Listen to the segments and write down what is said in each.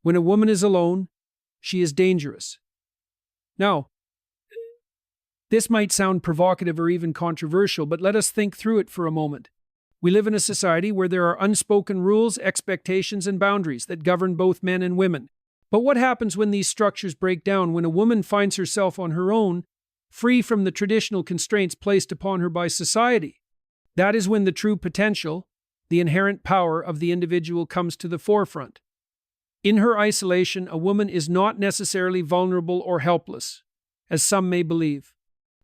When a woman is alone, she is dangerous. Now, this might sound provocative or even controversial, but let us think through it for a moment. We live in a society where there are unspoken rules, expectations, and boundaries that govern both men and women. But what happens when these structures break down, when a woman finds herself on her own, free from the traditional constraints placed upon her by society? That is when the true potential, the inherent power of the individual comes to the forefront. In her isolation, a woman is not necessarily vulnerable or helpless, as some may believe.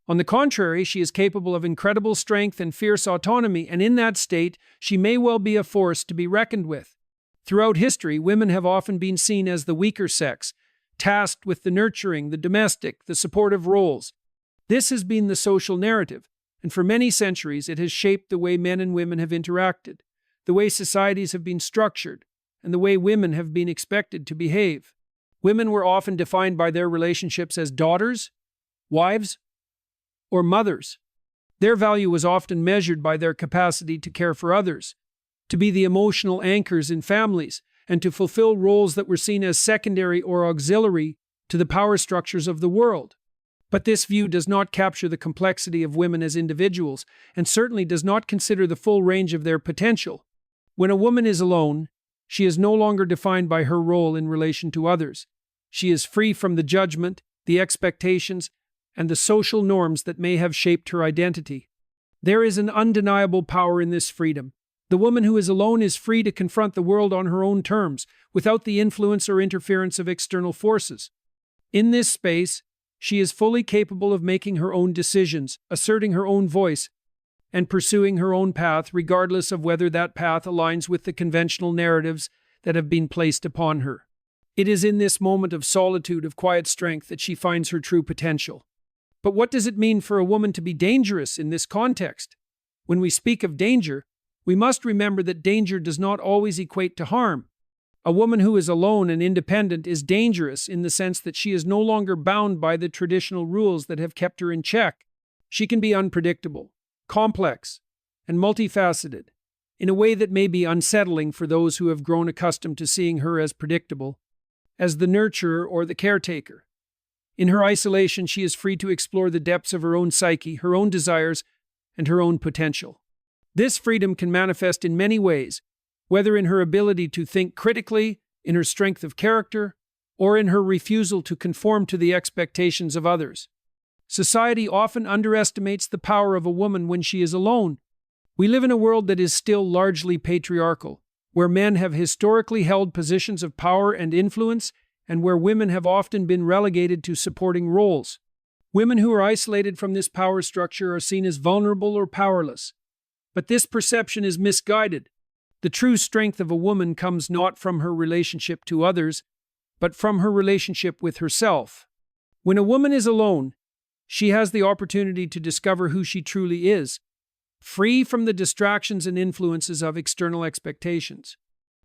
On the contrary, she is capable of incredible strength and fierce autonomy, and in that state, she may well be a force to be reckoned with. Throughout history, women have often been seen as the weaker sex, tasked with the nurturing, the domestic, the supportive roles. This has been the social narrative, and for many centuries it has shaped the way men and women have interacted, the way societies have been structured, and the way women have been expected to behave. Women were often defined by their relationships as daughters, wives, or mothers. Their value was often measured by their capacity to care for others, to be the emotional anchors in families, and to fulfill roles that were seen as secondary or auxiliary to the power structures of the world. But this view does not capture the complexity of women as individuals, and certainly does not consider the full range of their potential. When a woman is alone, she is no longer defined by her role in relation to others. She is free from the judgment, the expectations, and the social norms that may have shaped her identity. There is an undeniable power in this freedom. The woman who is alone is free to confront the world on her own terms, without the influence or interference of external forces. In this space, she is fully capable of making her own decisions, asserting her own voice, and pursuing her own path, regardless of whether that path aligns with the conventional narratives that have been placed upon her. It is in this moment of solitude, of quiet strength, that she finds her true potential. But what does it mean for a woman to be dangerous in this context? When we speak of danger, we must remember that danger does not always equate to harm. A woman who is alone and independent is dangerous in the sense that she is no longer bound by the traditional rules that have kept her in check. She can be unpredictable, complex, and multifaceted, in a way that may be unsettling for those who have grown accustomed to seeing her as predictable, as the nurturer or the caretaker. In her isolation, she is free to explore the depths of her own psyche, her own desires, and her own potential. This freedom can manifest in many ways, whether in her ability to think critically, in her strength of character, or in her refusal to conform to the expectations of others. Society often underestimates the power of a woman when she is alone. We live in a world that is still largely patriarchal, where men have historically held positions of power and influence, and where women have often been relegated to supporting roles. Women who are isolated from this power structure are seen as vulnerable or powerless. But this perception is misguided. The true strength of a woman comes not from her relationship to others, but from her relationship with herself. When a woman is alone, she has the opportunity to discover who she truly is, free from the distractions and influences of external expectations.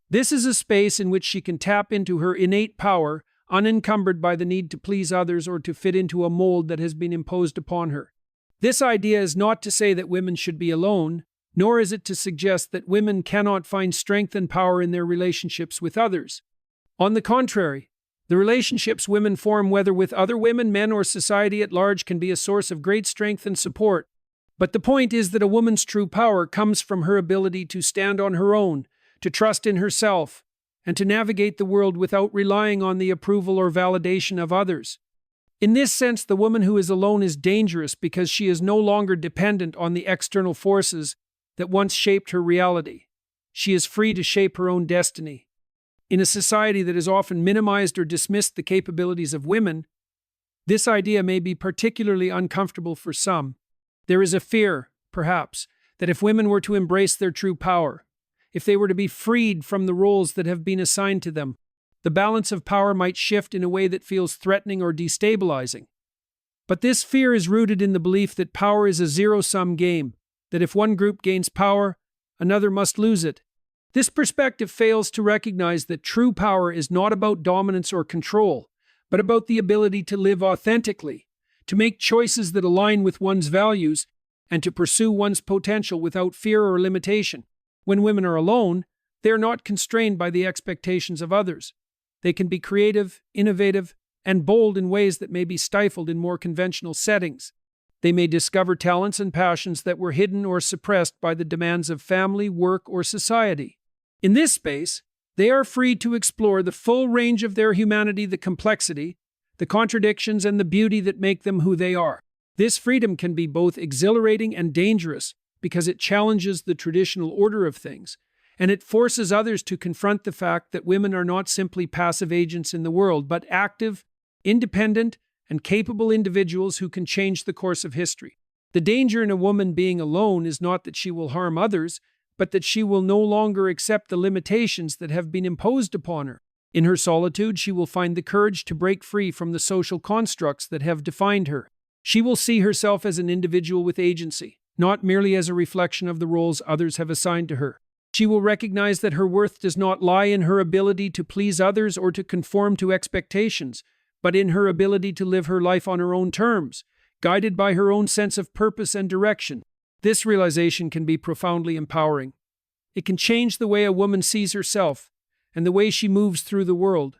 This is a space in which she can tap into her innate power, unencumbered by the need to please others or to fit into a mold that has been imposed upon her. This idea is not to say that women should be alone, nor is it to suggest that women cannot find strength and power in their relationships with others. On the contrary, the relationships women form, whether with other women, men, or society at large, can be a source of great strength and support. But the point is that a woman's true power comes from her ability to stand on her own, to trust in herself, and to navigate the world without relying on the approval or validation of others. In this sense, the woman who is alone is dangerous because she is no longer dependent on the external forces that once shaped her reality. She is free to shape her own destiny. In a society that has often minimized or dismissed the capabilities of women, this idea may be particularly uncomfortable for some. There is a fear, perhaps, that if women were to embrace their true power, if they were to be freed from the roles that have been assigned to them, the balance of power might shift in a way that feels threatening or destabilizing. But this fear is rooted in the belief that power is a zero-sum game, that if one group gains power, another must lose it. This perspective fails to recognize that true power is not about dominance or control, but about the ability to live authentically, to make choices that align with one's values, and to pursue one's potential without fear or limitation. When women are alone, they are not constrained by the expectations of others. They can be creative, innovative, and bold in ways that may be stifled in more conventional settings. They may discover talents and passions that were hidden or suppressed by the demands of family, work, or society. In this space, they are free to explore the full range of their humanity, the complexity, the contradictions, and the beauty that make them who they are. This freedom can be both exhilarating and dangerous because it challenges the traditional order of things, and it forces others to confront the fact that women are not simply passive agents in the world, but active, independent, and capable individuals who can change the course of history. The danger in a woman being alone is not that she will harm others, but that she will no longer accept the limitations that have been imposed upon her. In her solitude, she will find the courage to break free from the social constructs that have defined her. She will see herself as an individual with agency, not merely as a reflection of the roles others have assigned to her. She will recognize that her worth does not lie in her ability to please others or to conform to expectations, but in her ability to live her life on her own terms, guided by her own sense of purpose and direction. This realization can be profoundly empowering. It can change the way a woman sees herself and the way she moves through the world.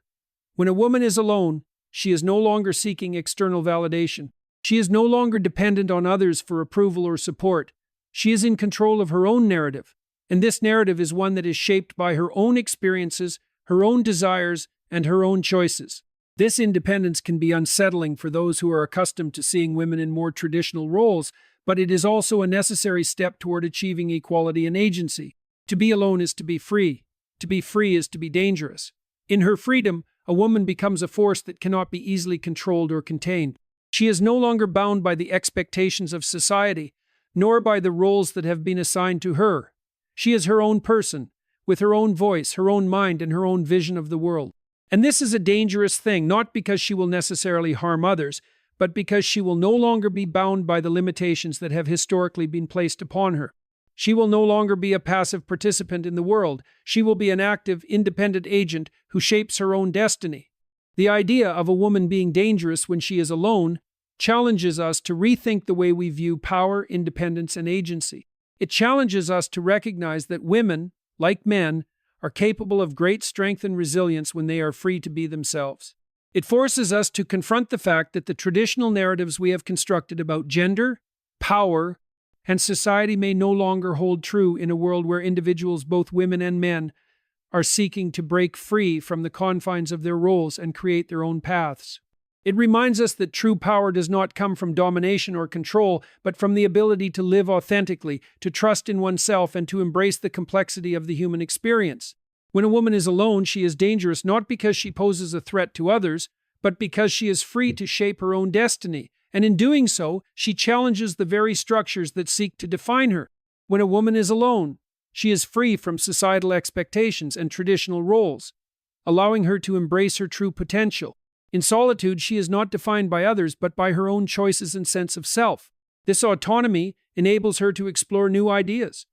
When a woman is alone, she is no longer seeking external validation. She is no longer dependent on others for approval or support. She is in control of her own narrative, and this narrative is one that is shaped by her own experiences, her own desires, and her own choices. This independence can be unsettling for those who are accustomed to seeing women in more traditional roles, but it is also a necessary step toward achieving equality and agency. To be alone is to be free. To be free is to be dangerous. In her freedom, a woman becomes a force that cannot be easily controlled or contained. She is no longer bound by the expectations of society, nor by the roles that have been assigned to her. She is her own person, with her own voice, her own mind, and her own vision of the world. And this is a dangerous thing, not because she will necessarily harm others, but because she will no longer be bound by the limitations that have historically been placed upon her. She will no longer be a passive participant in the world. She will be an active, independent agent who shapes her own destiny. The idea of a woman being dangerous when she is alone challenges us to rethink the way we view power, independence, and agency. It challenges us to recognize that women, like men, are capable of great strength and resilience when they are free to be themselves. It forces us to confront the fact that the traditional narratives we have constructed about gender, power, and society may no longer hold true in a world where individuals, both women and men, are seeking to break free from the confines of their roles and create their own paths. It reminds us that true power does not come from domination or control, but from the ability to live authentically, to trust in oneself, and to embrace the complexity of the human experience. When a woman is alone, she is dangerous not because she poses a threat to others, but because she is free to shape her own destiny. And in doing so, she challenges the very structures that seek to define her. When a woman is alone, she is free from societal expectations and traditional roles, allowing her to embrace her true potential. In solitude, she is not defined by others, but by her own choices and sense of self. This autonomy enables her to explore new ideas,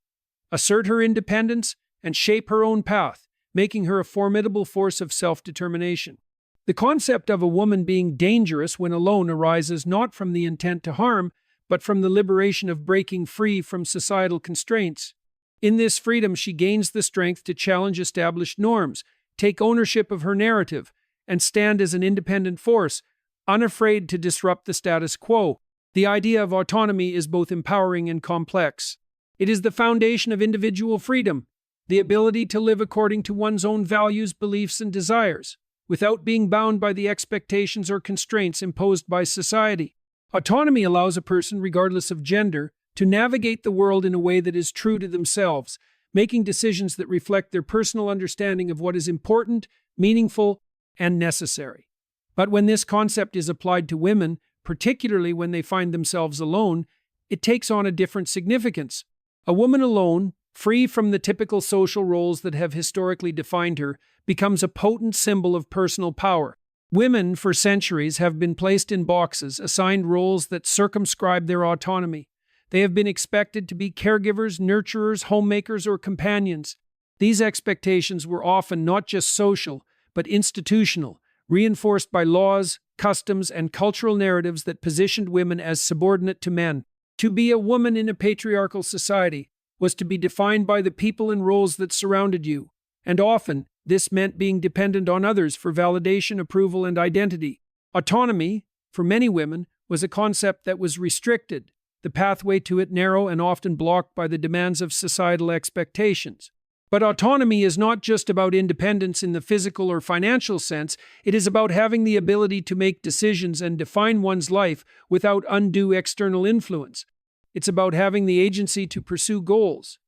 assert her independence, and shape her own path, making her a formidable force of self-determination. The concept of a woman being dangerous when alone arises not from the intent to harm, but from the liberation of breaking free from societal constraints. In this freedom, she gains the strength to challenge established norms, take ownership of her narrative, and stand as an independent force, unafraid to disrupt the status quo. The idea of autonomy is both empowering and complex. It is the foundation of individual freedom, the ability to live according to one's own values, beliefs, and desires, without being bound by the expectations or constraints imposed by society. Autonomy allows a person, regardless of gender, to navigate the world in a way that is true to themselves, making decisions that reflect their personal understanding of what is important, meaningful, and necessary. But when this concept is applied to women, particularly when they find themselves alone, it takes on a different significance. A woman alone, free from the typical social roles that have historically defined her, becomes a potent symbol of personal power. Women, for centuries, have been placed in boxes, assigned roles that circumscribe their autonomy. They have been expected to be caregivers, nurturers, homemakers, or companions. These expectations were often not just social, but institutional, reinforced by laws, customs, and cultural narratives that positioned women as subordinate to men. To be a woman in a patriarchal society was to be defined by the people and roles that surrounded you, and often This meant being dependent on others for validation, approval, and identity. Autonomy, for many women, was a concept that was restricted, the pathway to it narrow and often blocked by the demands of societal expectations. But autonomy is not just about independence in the physical or financial sense, it is about having the ability to make decisions and define one's life without undue external influence. It's about having the agency to pursue goals,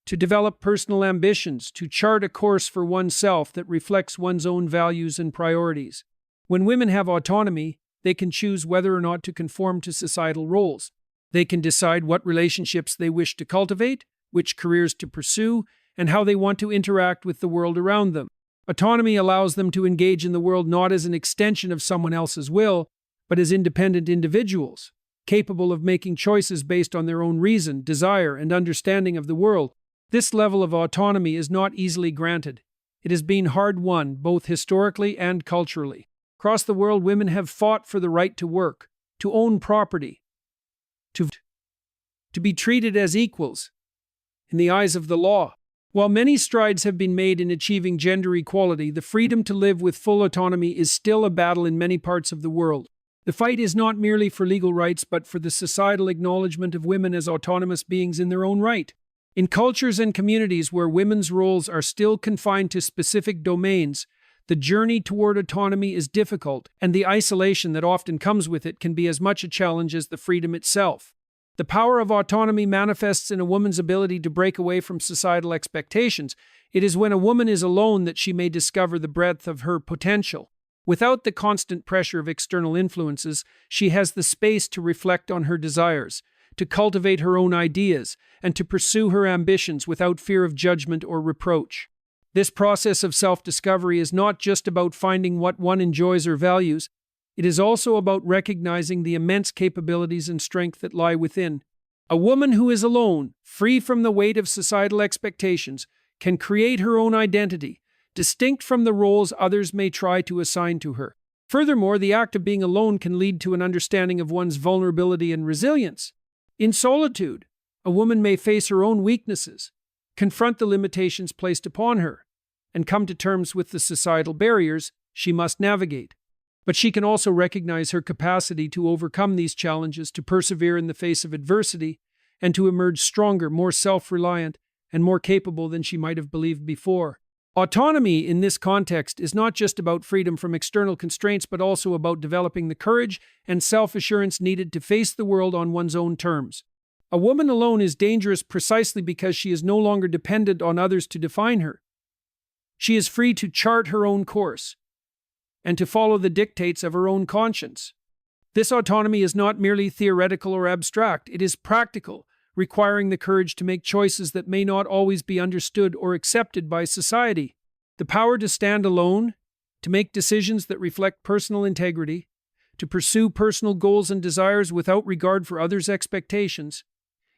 to develop personal ambitions, to chart a course for oneself that reflects one's own values and priorities. When women have autonomy, they can choose whether or not to conform to societal roles. They can decide what relationships they wish to cultivate, which careers to pursue, and how they want to interact with the world around them. Autonomy allows them to engage in the world not as an extension of someone else's will, but as independent individuals, capable of making choices based on their own reason, desire, and understanding of the world. This level of autonomy is not easily granted. It has been hard-won, both historically and culturally. Across the world, women have fought for the right to work, to own property, to be treated as equals in the eyes of the law. While many strides have been made in achieving gender equality, the freedom to live with full autonomy is still a battle in many parts of the world. The fight is not merely for legal rights, but for the societal acknowledgement of women as autonomous beings in their own right. In cultures and communities where women's roles are still confined to specific domains, the journey toward autonomy is difficult, and the isolation that often comes with it can be as much a challenge as the freedom itself. The power of autonomy manifests in a woman's ability to break away from societal expectations. It is when a woman is alone that she may discover the breadth of her potential. Without the constant pressure of external influences, she has the space to reflect on her desires, to cultivate her own ideas, and to pursue her ambitions without fear of judgment or reproach. This process of self-discovery is not just about finding what one enjoys or values. It is also about recognizing the immense capabilities and strength that lie within. A woman who is alone, free from the weight of societal expectations, can create her own identity, distinct from the roles others may try to assign to her. Furthermore, the act of being alone can lead to an understanding of one's vulnerability and resilience. In solitude, a woman may face her own weaknesses, confront the limitations placed upon her, and come to terms with the societal barriers she must navigate. But she can also recognize her capacity to overcome these challenges, to persevere in the face of adversity, and to emerge stronger, more self-reliant, and more capable than she might have believed before. Autonomy in this context is not just about freedom from external constraints, but also about developing the courage and self-assurance needed to face the world on one's own terms. A woman alone is dangerous precisely because she is no longer dependent on others to define her. She is free to chart her own course and to follow the dictates of her own conscience. This autonomy is not merely theoretical or abstract, it is practical, requiring the courage to make choices that may not always be understood or accepted by society. The power to stand alone, to make decisions that reflect personal integrity, to pursue personal goals and desires without regard for others' expectations,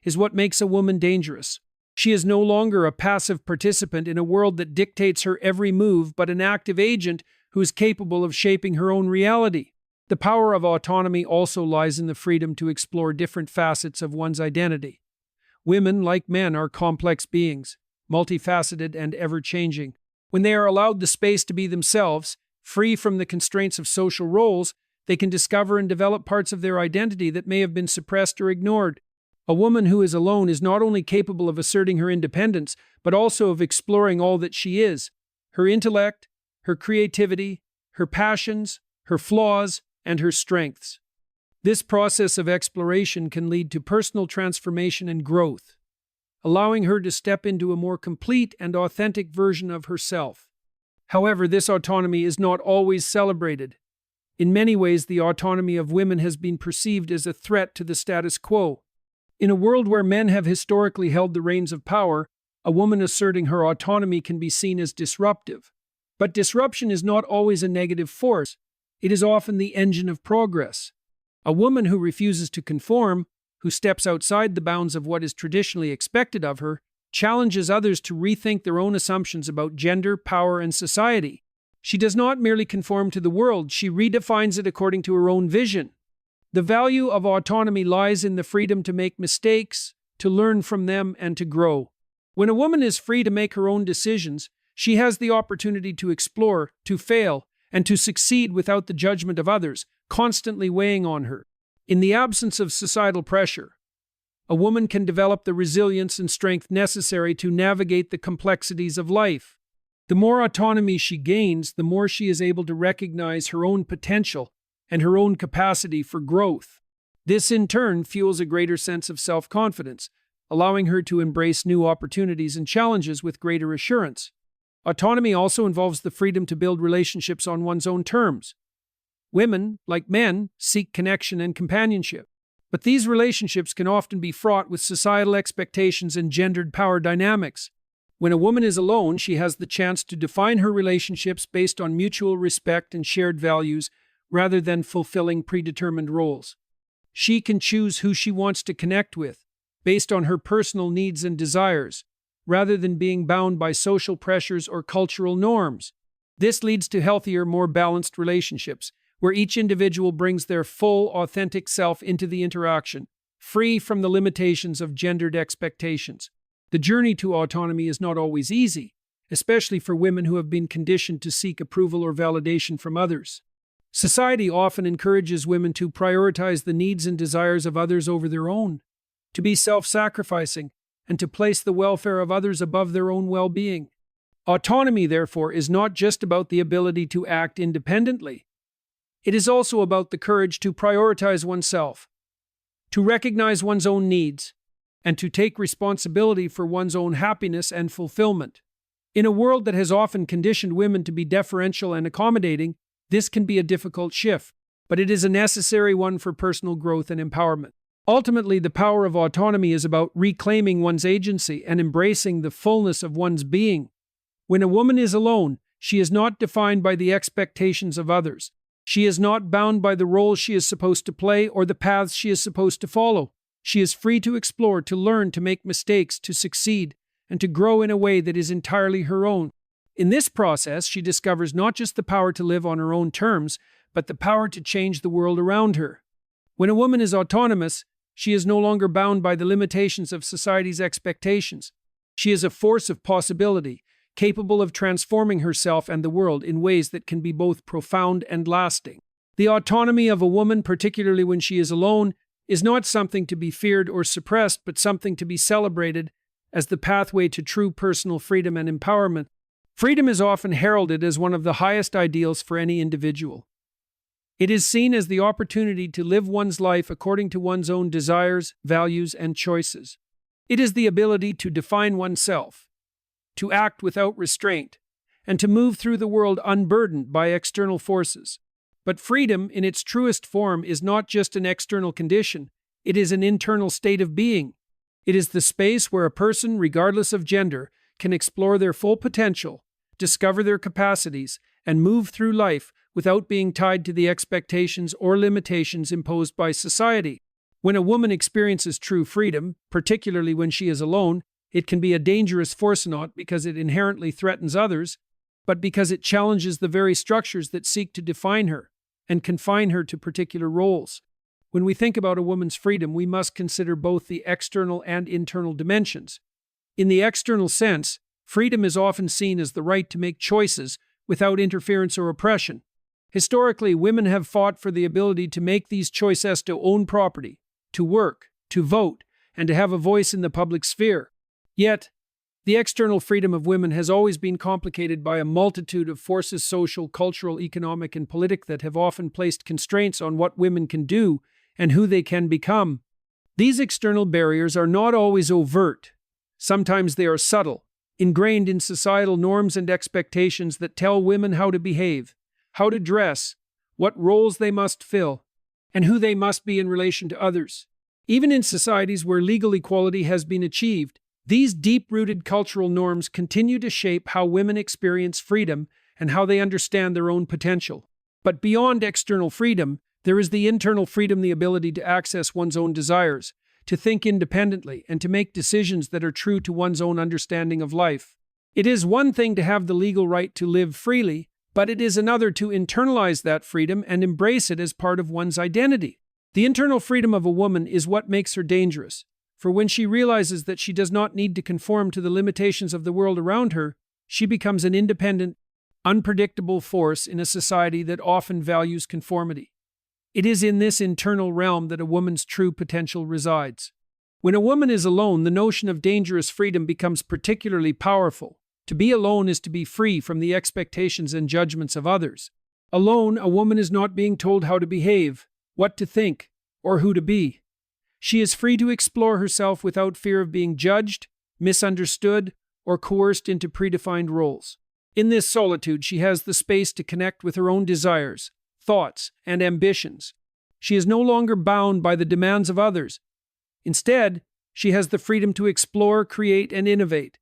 is what makes a woman dangerous. She is no longer a passive participant in a world that dictates her every move, but an active agent who is capable of shaping her own reality. The power of autonomy also lies in the freedom to explore different facets of one's identity. Women, like men, are complex beings, multifaceted and ever-changing. When they are allowed the space to be themselves, free from the constraints of social roles, they can discover and develop parts of their identity that may have been suppressed or ignored. A woman who is alone is not only capable of asserting her independence, but also of exploring all that she is: her intellect, her creativity, her passions, her flaws, and her strengths. This process of exploration can lead to personal transformation and growth, allowing her to step into a more complete and authentic version of herself. However, this autonomy is not always celebrated. In many ways, the autonomy of women has been perceived as a threat to the status quo. In a world where men have historically held the reins of power, a woman asserting her autonomy can be seen as disruptive. But disruption is not always a negative force. It is often the engine of progress. A woman who refuses to conform, who steps outside the bounds of what is traditionally expected of her, challenges others to rethink their own assumptions about gender, power, and society. She does not merely conform to the world, she redefines it according to her own vision. The value of autonomy lies in the freedom to make mistakes, to learn from them, and to grow. When a woman is free to make her own decisions, She has the opportunity to explore, to fail, and to succeed without the judgment of others, constantly weighing on her. In the absence of societal pressure, a woman can develop the resilience and strength necessary to navigate the complexities of life. The more autonomy she gains, the more she is able to recognize her own potential and her own capacity for growth. This, in turn, fuels a greater sense of self-confidence, allowing her to embrace new opportunities and challenges with greater assurance. Autonomy also involves the freedom to build relationships on one's own terms. Women, like men, seek connection and companionship. But these relationships can often be fraught with societal expectations and gendered power dynamics. When a woman is alone, she has the chance to define her relationships based on mutual respect and shared values rather than fulfilling predetermined roles. She can choose who she wants to connect with, based on her personal needs and desires, rather than being bound by social pressures or cultural norms. This leads to healthier, more balanced relationships, where each individual brings their full, authentic self into the interaction, free from the limitations of gendered expectations. The journey to autonomy is not always easy, especially for women who have been conditioned to seek approval or validation from others. Society often encourages women to prioritize the needs and desires of others over their own, to be self-sacrificing, and to place the welfare of others above their own well-being. Autonomy, therefore, is not just about the ability to act independently. It is also about the courage to prioritize oneself, to recognize one's own needs, and to take responsibility for one's own happiness and fulfillment. In a world that has often conditioned women to be deferential and accommodating, this can be a difficult shift, but it is a necessary one for personal growth and empowerment. Ultimately, the power of autonomy is about reclaiming one's agency and embracing the fullness of one's being. When a woman is alone, she is not defined by the expectations of others. She is not bound by the roles she is supposed to play or the paths she is supposed to follow. She is free to explore, to learn, to make mistakes, to succeed, and to grow in a way that is entirely her own. In this process, she discovers not just the power to live on her own terms, but the power to change the world around her. When a woman is autonomous, she is no longer bound by the limitations of society's expectations. She is a force of possibility, capable of transforming herself and the world in ways that can be both profound and lasting. The autonomy of a woman, particularly when she is alone, is not something to be feared or suppressed, but something to be celebrated as the pathway to true personal freedom and empowerment. Freedom is often heralded as one of the highest ideals for any individual. It is seen as the opportunity to live one's life according to one's own desires, values, and choices. It is the ability to define oneself, to act without restraint, and to move through the world unburdened by external forces. But freedom, in its truest form, is not just an external condition. It is an internal state of being. It is the space where a person, regardless of gender, can explore their full potential, discover their capacities, and move through life without being tied to the expectations or limitations imposed by society. When a woman experiences true freedom, particularly when she is alone, it can be a dangerous force, not because it inherently threatens others, but because it challenges the very structures that seek to define her and confine her to particular roles. When we think about a woman's freedom, we must consider both the external and internal dimensions. In the external sense, freedom is often seen as the right to make choices without interference or oppression. Historically, women have fought for the ability to make these choices, to own property, to work, to vote, and to have a voice in the public sphere. Yet, the external freedom of women has always been complicated by a multitude of forces, social, cultural, economic, and political, that have often placed constraints on what women can do and who they can become. These external barriers are not always overt. Sometimes they are subtle, ingrained in societal norms and expectations that tell women how to behave, how to dress, what roles they must fill, and who they must be in relation to others. Even in societies where legal equality has been achieved, these deep-rooted cultural norms continue to shape how women experience freedom and how they understand their own potential. But beyond external freedom, there is the internal freedom, the ability to access one's own desires, to think independently, and to make decisions that are true to one's own understanding of life. It is one thing to have the legal right to live freely, but it is another to internalize that freedom and embrace it as part of one's identity. The internal freedom of a woman is what makes her dangerous, for when she realizes that she does not need to conform to the limitations of the world around her, She becomes an independent, unpredictable force in a society that often values conformity. It is in this internal realm that a woman's true potential resides. When a woman is alone, the notion of dangerous freedom becomes particularly powerful. To be alone is to be free from the expectations and judgments of others. Alone, a woman is not being told how to behave, what to think, or who to be. She is free to explore herself without fear of being judged, misunderstood, or coerced into predefined roles. In this solitude, she has the space to connect with her own desires, thoughts, and ambitions. She is no longer bound by the demands of others. Instead, she has the freedom to explore, create, and innovate.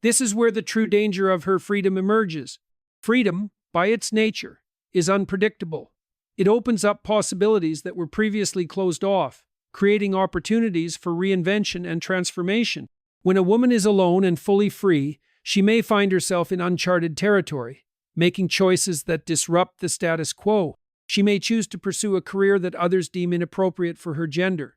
This is where the true danger of her freedom emerges. Freedom, by its nature, is unpredictable. It opens up possibilities that were previously closed off, creating opportunities for reinvention and transformation. When a woman is alone and fully free, she may find herself in uncharted territory, making choices that disrupt the status quo. She may choose to pursue a career that others deem inappropriate for her gender,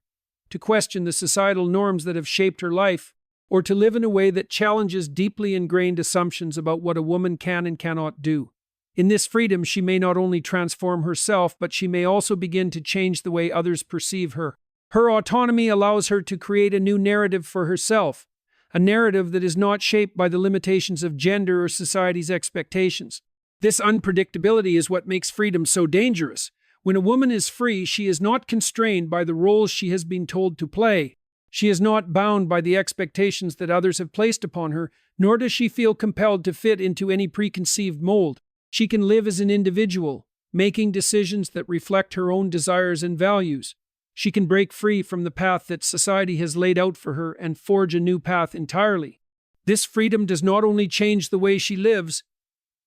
to question the societal norms that have shaped her life, or to live in a way that challenges deeply ingrained assumptions about what a woman can and cannot do. In this freedom, she may not only transform herself, but she may also begin to change the way others perceive her. Her autonomy allows her to create a new narrative for herself, a narrative that is not shaped by the limitations of gender or society's expectations. This unpredictability is what makes freedom so dangerous. When a woman is free, she is not constrained by the roles she has been told to play. She is not bound by the expectations that others have placed upon her, nor does she feel compelled to fit into any preconceived mold. She can live as an individual, making decisions that reflect her own desires and values. She can break free from the path that society has laid out for her and forge a new path entirely. This freedom does not only change the way she lives,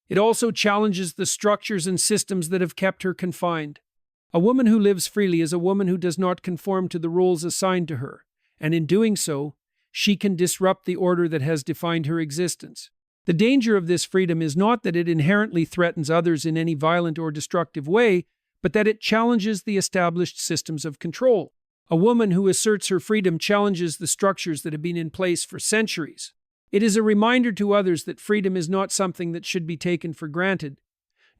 it also challenges the structures and systems that have kept her confined. A woman who lives freely is a woman who does not conform to the roles assigned to her, and in doing so, she can disrupt the order that has defined her existence. The danger of this freedom is not that it inherently threatens others in any violent or destructive way, but that it challenges the established systems of control. A woman who asserts her freedom challenges the structures that have been in place for centuries. It is a reminder to others that freedom is not something that should be taken for granted,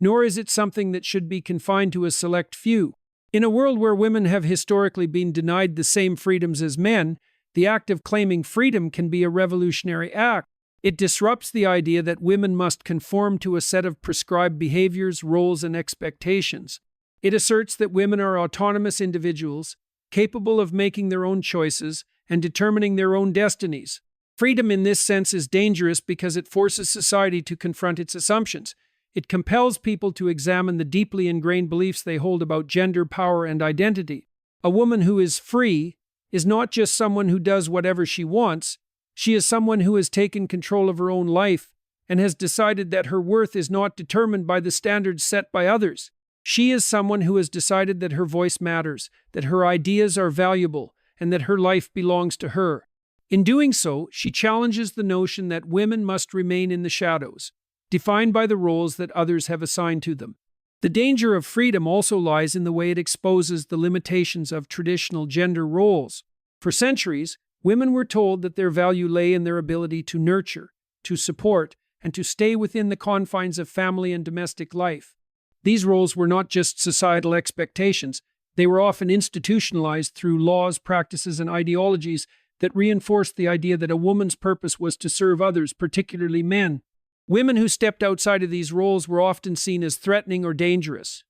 nor is it something that should be confined to a select few. In a world where women have historically been denied the same freedoms as men, the act of claiming freedom can be a revolutionary act. It disrupts the idea that women must conform to a set of prescribed behaviors, roles, and expectations. It asserts that women are autonomous individuals, capable of making their own choices and determining their own destinies. Freedom in this sense is dangerous because it forces society to confront its assumptions. It compels people to examine the deeply ingrained beliefs they hold about gender, power, and identity. A woman who is free is not just someone who does whatever she wants. She is someone who has taken control of her own life and has decided that her worth is not determined by the standards set by others. She is someone who has decided that her voice matters, that her ideas are valuable, and that her life belongs to her. In doing so, she challenges the notion that women must remain in the shadows, defined by the roles that others have assigned to them. The danger of freedom also lies in the way it exposes the limitations of traditional gender roles. For centuries, women were told that their value lay in their ability to nurture, to support, and to stay within the confines of family and domestic life. These roles were not just societal expectations, they were often institutionalized through laws, practices, and ideologies that reinforced the idea that a woman's purpose was to serve others, particularly men. Women who stepped outside of these roles were often seen as threatening or dangerous.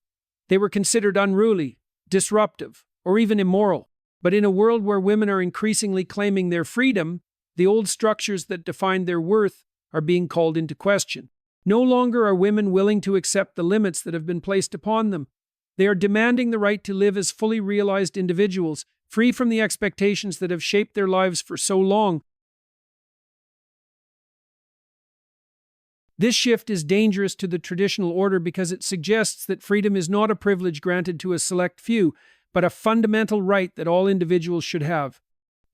They were considered unruly, disruptive, or even immoral. But in a world where women are increasingly claiming their freedom, the old structures that defined their worth are being called into question. No longer are women willing to accept the limits that have been placed upon them. They are demanding the right to live as fully realized individuals, free from the expectations that have shaped their lives for so long. This shift is dangerous to the traditional order because it suggests that freedom is not a privilege granted to a select few, but a fundamental right that all individuals should have.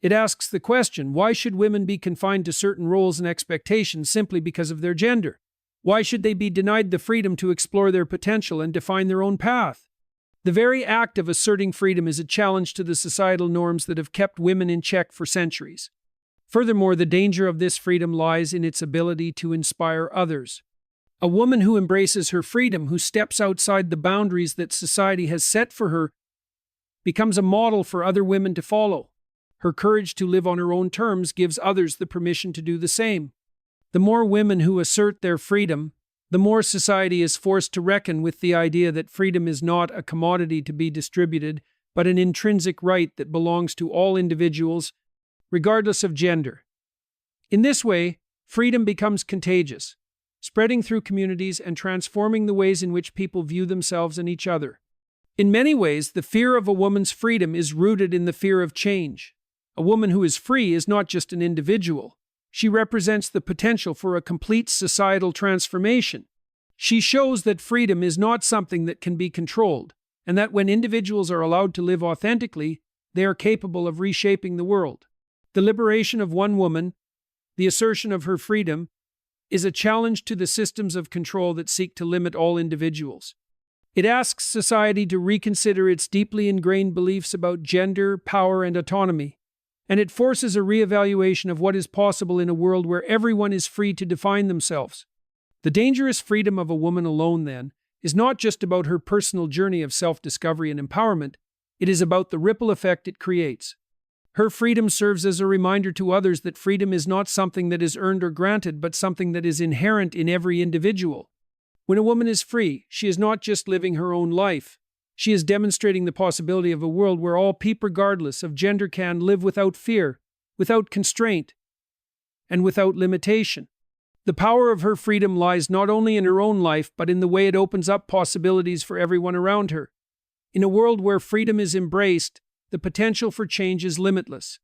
It asks the question, why should women be confined to certain roles and expectations simply because of their gender? Why should they be denied the freedom to explore their potential and define their own path? The very act of asserting freedom is a challenge to the societal norms that have kept women in check for centuries. Furthermore, the danger of this freedom lies in its ability to inspire others. A woman who embraces her freedom, who steps outside the boundaries that society has set for her, becomes a model for other women to follow. Her courage to live on her own terms gives others the permission to do the same. The more women who assert their freedom, the more society is forced to reckon with the idea that freedom is not a commodity to be distributed, but an intrinsic right that belongs to all individuals, regardless of gender. In this way, freedom becomes contagious, spreading through communities and transforming the ways in which people view themselves and each other. In many ways, the fear of a woman's freedom is rooted in the fear of change. A woman who is free is not just an individual. She represents the potential for a complete societal transformation. She shows that freedom is not something that can be controlled, and that when individuals are allowed to live authentically, they are capable of reshaping the world. The liberation of one woman, the assertion of her freedom, is a challenge to the systems of control that seek to limit all individuals. It asks society to reconsider its deeply ingrained beliefs about gender, power, and autonomy. And it forces a reevaluation of what is possible in a world where everyone is free to define themselves. The dangerous freedom of a woman alone, then, is not just about her personal journey of self-discovery and empowerment, it is about the ripple effect it creates. Her freedom serves as a reminder to others that freedom is not something that is earned or granted, but something that is inherent in every individual. When a woman is free, she is not just living her own life. She is demonstrating the possibility of a world where all people, regardless of gender, can live without fear, without constraint, and without limitation. The power of her freedom lies not only in her own life, but in the way it opens up possibilities for everyone around her. In a world where freedom is embraced, the potential for change is limitless.